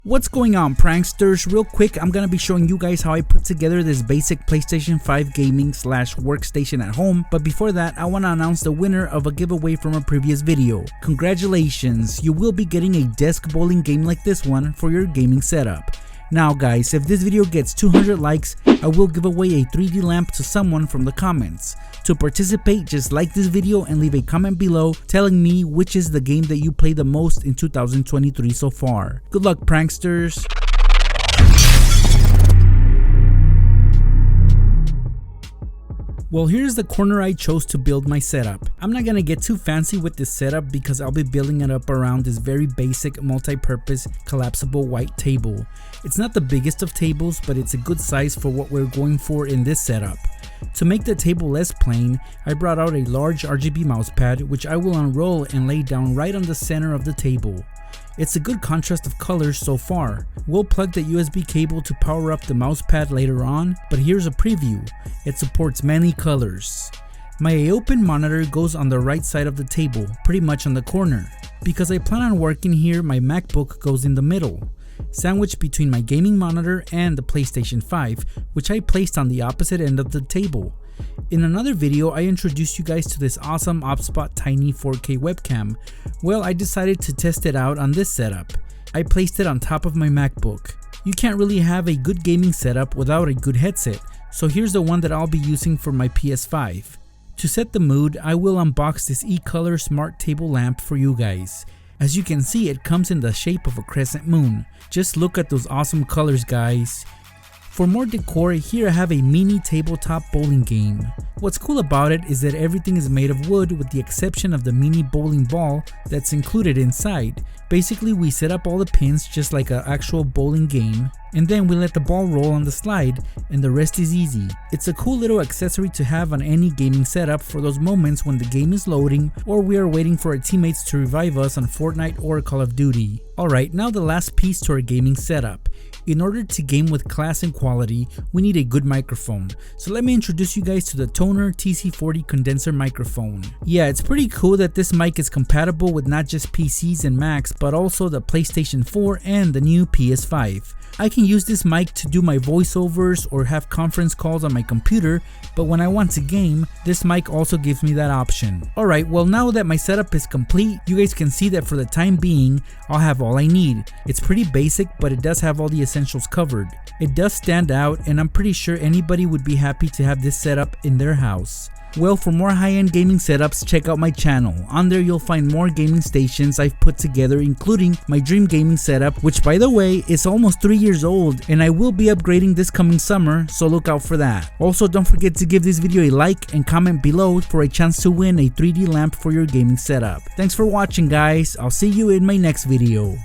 What's going on, pranksters? Real quick, I'm gonna be showing you guys how I put together this basic PlayStation 5 gaming / workstation at home, but before that I want to announce the winner of a giveaway from a previous video. Congratulations, you will be getting a desk bowling game like this one for your gaming setup. Now guys, if this video gets 200 likes, I will give away a 3D lamp to someone from the comments. To participate, just like this video and leave a comment below telling me which is the game that you play the most in 2023 so far. Good luck, pranksters! Well, here's the corner I chose to build my setup. I'm not gonna get too fancy with this setup because I'll be building it up around this very basic multi-purpose collapsible white table. It's not the biggest of tables, but it's a good size for what we're going for in this setup. To make the table less plain, I brought out a large RGB mousepad which I will unroll and lay down right on the center of the table. It's a good contrast of colors so far. We'll plug the USB cable to power up the mousepad later on, but here's a preview. It supports many colors. My open monitor goes on the right side of the table, pretty much on the corner. Because I plan on working here, my MacBook goes in the middle, sandwiched between my gaming monitor and the PlayStation 5, which I placed on the opposite end of the table. In another video, I introduced you guys to this awesome OpSpot Tiny 4K webcam. Well, I decided to test it out on this setup. I placed it on top of my MacBook. You can't really have a good gaming setup without a good headset, so here's the one that I'll be using for my PS5. To set the mood, I will unbox this eColor Smart Table Lamp for you guys. As you can see, it comes in the shape of a crescent moon. Just look at those awesome colors, guys. For more decor, here I have a mini tabletop bowling game. What's cool about it is that everything is made of wood with the exception of the mini bowling ball that's included inside. Basically, we set up all the pins just like an actual bowling game, and then we let the ball roll on the slide, and the rest is easy. It's a cool little accessory to have on any gaming setup for those moments when the game is loading or we are waiting for our teammates to revive us on Fortnite or Call of Duty. Alright, now the last piece to our gaming setup. In order to game with class and quality, we need a good microphone. So let me introduce you guys to the Toner TC40 condenser microphone. Yeah, it's pretty cool that this mic is compatible with not just PCs and Macs, but also the PlayStation 4 and the new PS5. I can use this mic to do my voiceovers or have conference calls on my computer, but when I want to game, this mic also gives me that option. Alright, well now that my setup is complete, you guys can see that for the time being, I'll have all I need. It's pretty basic, but it does have all the essentials covered. It does stand out, and I'm pretty sure anybody would be happy to have this setup in their house. Well, for more high-end gaming setups, check out my channel. On there you'll find more gaming stations I've put together, including my dream gaming setup, which by the way is almost 3 years old, and I will be upgrading this coming summer, so look out for that. Also, don't forget to give this video a like and comment below for a chance to win a 3D lamp for your gaming setup. Thanks for watching, guys. I'll see you in my next video.